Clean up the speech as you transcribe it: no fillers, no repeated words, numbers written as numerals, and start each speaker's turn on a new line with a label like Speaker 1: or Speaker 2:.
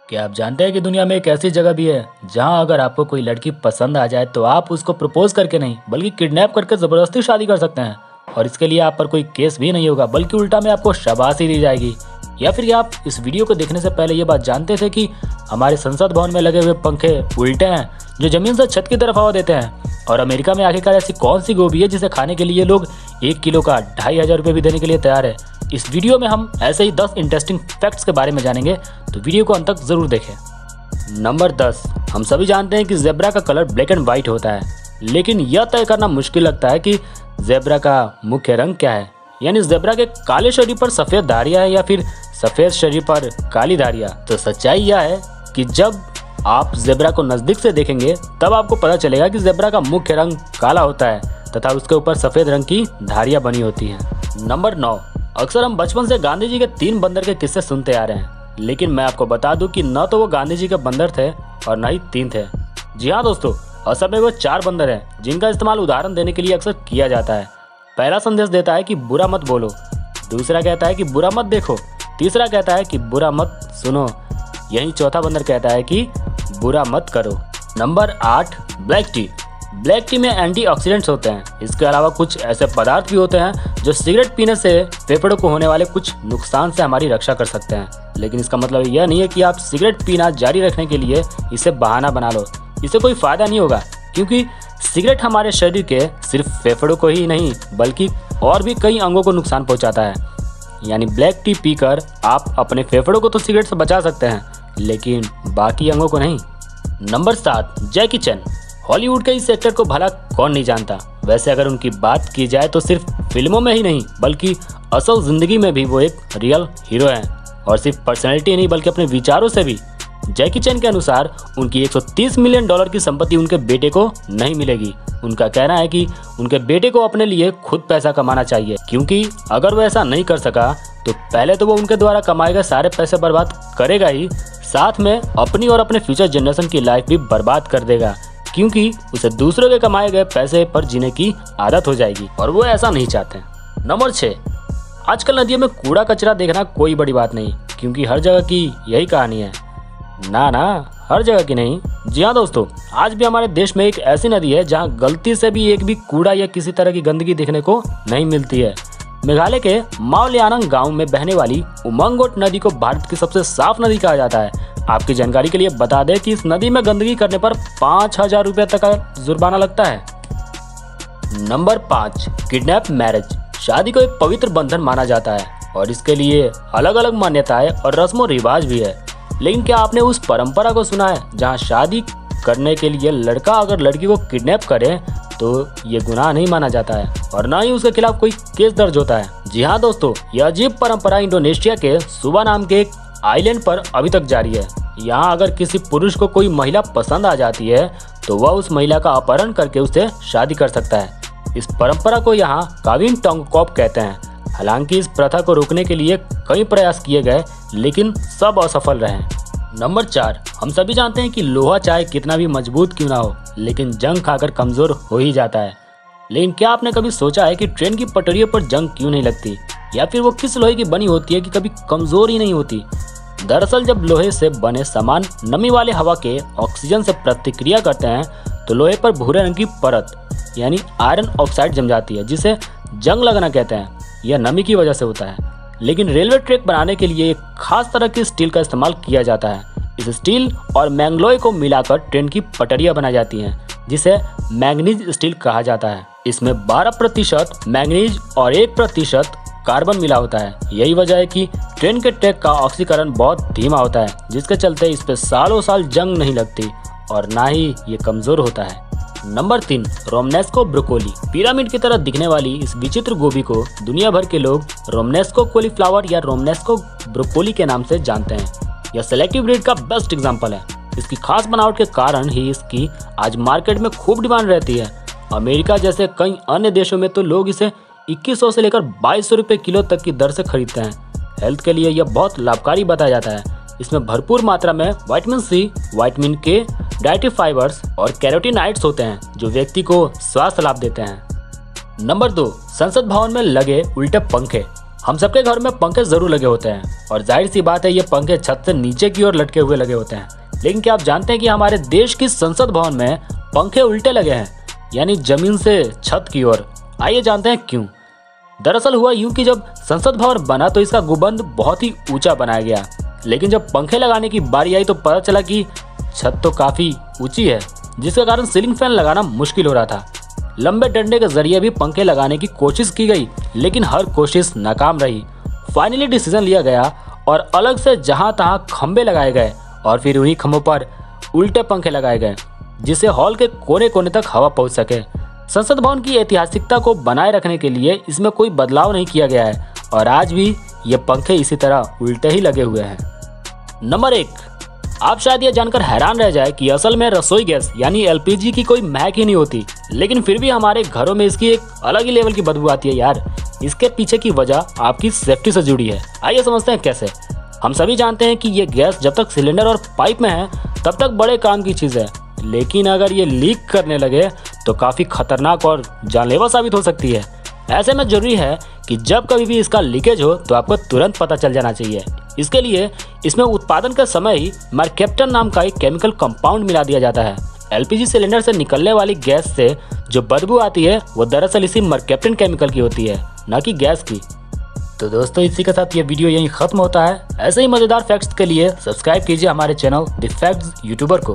Speaker 1: क्या आप जानते हैं कि दुनिया में एक ऐसी जगह भी है जहां अगर आपको कोई लड़की पसंद आ जाए तो आप उसको प्रपोज करके नहीं बल्कि किडनैप करके जबरदस्ती शादी कर सकते हैं। और इसके लिए आप पर कोई केस भी नहीं होगा बल्कि उल्टा में आपको शाबाशी दी जाएगी। या फिर आप इस वीडियो को देखने से पहले ये बात जानते थे कि हमारे संसद भवन में लगे हुए पंखे उल्टे हैं जो जमीन से छत की तरफ हवा देते हैं। और अमेरिका में आखिरकार ऐसी कौन सी गोभी है जिसे खाने के लिए लोग 1 किलो का 2,500 रुपये भी देने के लिए तैयार है। इस वीडियो में हम ऐसे ही 10 इंटरेस्टिंग फैक्ट्स के बारे में जानेंगे, तो वीडियो को अंत तक जरूर देखें। नंबर 10, हम सभी जानते हैं कि जेब्रा का कलर ब्लैक एंड व्हाइट होता है, लेकिन यह तय करना मुश्किल लगता है कि जेब्रा का मुख्य रंग क्या है। यानी जेब्रा के काले शरीर पर सफेद धारियां है या फिर सफेद शरीर पर काली धारियां। तो सच्चाई यह है कि जब आप जेब्रा को नजदीक से देखेंगे तब आपको पता चलेगा कि जेब्रा का मुख्य रंग काला होता है तथा उसके ऊपर सफेद रंग की धारियां बनी होती हैं। नंबर 9, अक्सर हम बचपन से गांधी जी के 3 बंदर के किस्से सुनते आ रहे हैं, लेकिन मैं आपको बता दूं कि न तो वो गांधी जी के बंदर थे और न ही 3 थे। जी हाँ दोस्तों, असल में वो 4 बंदर हैं जिनका इस्तेमाल उदाहरण देने के लिए अक्सर किया जाता है। पहला संदेश देता है कि बुरा मत बोलो, दूसरा कहता है कि बुरा मत देखो, तीसरा कहता है कि बुरा मत सुनो, यही चौथा बंदर कहता है कि बुरा मत करो। Number 8, black T. Black T में एंटीऑक्सीडेंट्स होते हैं। इसके अलावा कुछ ऐसे पदार्थ भी होते हैं जो सिगरेट पीने से फेफड़ों को होने वाले कुछ नुकसान से हमारी रक्षा कर सकते हैं। लेकिन इसका मतलब यह नहीं है कि आप सिगरेट पीना जारी रखने के लिए इसे बहाना बना लो। इससे कोई फायदा नहीं होगा, क्योंकि सिगरेट हमारे शरीर के सिर्फ फेफड़ों को ही नहीं बल्कि और भी कई अंगों को नुकसान पहुंचाता है। यानी ब्लैक टी पीकर आप अपने फेफड़ों को तो सिगरेट से बचा सकते हैं, लेकिन बाकी अंगों को नहीं। नंबर 7, जैकी चैन। हॉलीवुड के इस एक्टर को भला कौन नहीं जानता। वैसे अगर उनकी बात की जाए तो सिर्फ फिल्मों में ही नहीं बल्कि असल जिंदगी में भी वो एक रियल हीरो हैं। और सिर्फ पर्सनैलिटी नहीं बल्कि अपने विचारों से भी। जैकी चैन के अनुसार उनकी $130 मिलियन की संपत्ति उनके बेटे को नहीं मिलेगी। उनका कहना है कि उनके बेटे को अपने लिए खुद पैसा कमाना चाहिए, क्योंकि अगर वो ऐसा नहीं कर सका तो पहले तो वो उनके द्वारा कमाए गए सारे पैसे बर्बाद करेगा ही, साथ में अपनी और अपने फ्यूचर जनरेशन की लाइफ भी बर्बाद कर देगा, क्योंकि उसे दूसरों के कमाए गए पैसे पर जीने की आदत हो जाएगी और वो ऐसा नहीं चाहते। नंबर 6, आजकल नदियों में कूड़ा कचरा देखना कोई बड़ी बात नहीं, क्योंकि हर जगह की यही कहानी है। ना, हर जगह की नहीं। जी हाँ दोस्तों, आज भी हमारे देश में एक ऐसी नदी है जहाँ गलती से भी एक भी कूड़ा या किसी तरह की गंदगी देखने को नहीं मिलती है। मेघालय के माओलियानंग गांव में बहने वाली उमंगोट नदी को भारत की सबसे साफ नदी कहा जाता है। आपकी जानकारी के लिए बता दें कि इस नदी में गंदगी करने पर 5,000 रुपये तक का जुर्माना लगता है। Number 5, kidnap marriage. शादी को एक पवित्र बंधन माना जाता है और इसके लिए अलग अलग मान्यताएं और रस्म रिवाज भी है। लेकिन क्या आपने उस परंपरा को सुना है जहां शादी करने के लिए लड़का अगर लड़की को किडनैप करे तो ये गुनाह नहीं माना जाता है और ना ही उसके खिलाफ कोई केस दर्ज होता है। जी हाँ दोस्तों, यह अजीब परंपरा इंडोनेशिया के सुबा नाम के एक आइलैंड पर अभी तक जारी है। यहाँ अगर किसी पुरुष को कोई महिला पसंद आ जाती है तो वह उस महिला का अपहरण करके उससे शादी कर सकता है। इस परंपरा को यहाँ काविन टोंगकोप कहते हैं। हालांकि इस प्रथा को रोकने के लिए कई प्रयास किए गए, लेकिन सब असफल रहे। नंबर 4, हम सभी जानते हैं कि लोहा चाहे कितना भी मजबूत क्यों ना हो, लेकिन जंग खाकर कमजोर हो ही जाता है। लेकिन क्या आपने कभी सोचा है कि ट्रेन की पटरियों पर जंग क्यों नहीं लगती, या फिर वो किस लोहे की बनी होती है कि कभी कमजोर ही नहीं होती? दरअसल जब लोहे से बने सामान नमी वाले हवा के ऑक्सीजन से प्रतिक्रिया करते हैं तो लोहे पर भूरे रंग की परत यानी आयरन ऑक्साइड जम जाती है, जिसे जंग लगना कहते हैं। यह नमी की वजह से होता है। लेकिन रेलवे ट्रैक बनाने के लिए एक खास तरह की स्टील का इस्तेमाल किया जाता है। इस स्टील और मैंगलोय को मिलाकर ट्रेन की पटरियां बनाई जाती हैं, जिसे मैंगनीज स्टील कहा जाता है। इसमें 12% मैंगनीज और 1% कार्बन मिला होता है। यही वजह है कि ट्रेन के ट्रैक का ऑक्सीकरण बहुत धीमा होता है, जिसके चलते इस पे सालों साल जंग नहीं लगती और ना ही ये कमजोर होता है। Number 3, Romanesco broccoli. पिरामिड की तरह दिखने वाली इस विचित्र गोभी को दुनिया भर के लोग रोमनेस्को कॉलीफ्लावर या रोमनेस्को ब्रोकोली के नाम से जानते हैं। यह सेलेक्टिव ब्रीड का बेस्ट एग्जांपल है। इसकी खास बनावट के कारण ही इसकी आज मार्केट में खूब डिमांड रहती है। अमेरिका जैसे कई अन्य देशों में तो लोग इसे 2100 से लेकर 2200 रुपये किलो तक की दर से खरीदते हैं। हेल्थ के लिए यह बहुत लाभकारी बताया जाता है। इसमें भरपूर मात्रा में विटामिन सी, विटामिन के, डाइटरी फाइबर्स और कैरोटीनॉइड्स होते हैं, जो व्यक्ति को स्वास्थ्य लाभ देते हैं। नंबर 2, संसद भवन में लगे उल्टे पंखे। हम सबके घर में पंखे जरूर लगे होते हैं और जाहिर सी बात है ये पंखे छत से नीचे की ओर लटके हुए लगे होते हैं। लेकिन क्या आप जानते हैं कि हमारे देश की संसद भवन में पंखे उल्टे लगे हैं, यानी जमीन से छत की ओर। आइए जानते हैं क्यों। दरअसल हुआ यूं कि जब संसद भवन बना तो इसका गुंबद बहुत ही ऊंचा बनाया गया, लेकिन जब पंखे लगाने की बारी आई तो पता चला कि छत तो काफी ऊंची है, जिसके कारण सीलिंग फैन लगाना मुश्किल हो रहा था। लंबे डंडे के जरिए भी पंखे लगाने की कोशिश की गई, लेकिन हर कोशिश नाकाम रही। फाइनली डिसीजन लिया गया और अलग से जहां तहां खंबे लगाए गए और फिर उन्हीं खंभों पर उल्टे पंखे लगाए गए, जिससे हॉल के कोने कोने तक हवा पहुंच सके। संसद भवन की ऐतिहासिकता को बनाए रखने के लिए इसमें कोई बदलाव नहीं किया गया है और आज भी ये पंखे इसी तरह उल्टे ही लगे हुए हैं। नंबर 1, आप शायद ये जानकर हैरान रह जाए कि असल में रसोई गैस यानी एलपीजी की कोई महक ही नहीं होती, लेकिन फिर भी हमारे घरों में इसकी एक अलग ही लेवल की बदबू आती है यार। इसके पीछे की वजह आपकी सेफ्टी से जुड़ी है। आइए समझते हैं कैसे। हम सभी जानते हैं कि ये गैस जब तक सिलेंडर और पाइप में है तब तक बड़े काम की चीज़ है, लेकिन अगर ये लीक करने लगे तो काफ़ी खतरनाक और जानलेवा साबित हो सकती है। ऐसे में जरूरी है कि जब कभी भी इसका लीकेज हो तो आपको तुरंत पता चल जाना चाहिए। इसके लिए इसमें उत्पादन के समय ही मर्केप्टन नाम का एक केमिकल कंपाउंड मिला दिया जाता है। एलपीजी सिलेंडर से निकलने वाली गैस से जो बदबू आती है वो दरअसल इसी मर्केप्टन केमिकल की होती है, न कि गैस की। तो दोस्तों इसी के साथ ये वीडियो यहीं खत्म होता है। ऐसे ही मजेदार फैक्ट्स के लिए सब्सक्राइब कीजिए हमारे चैनल द फैक्ट्स यूट्यूबर को।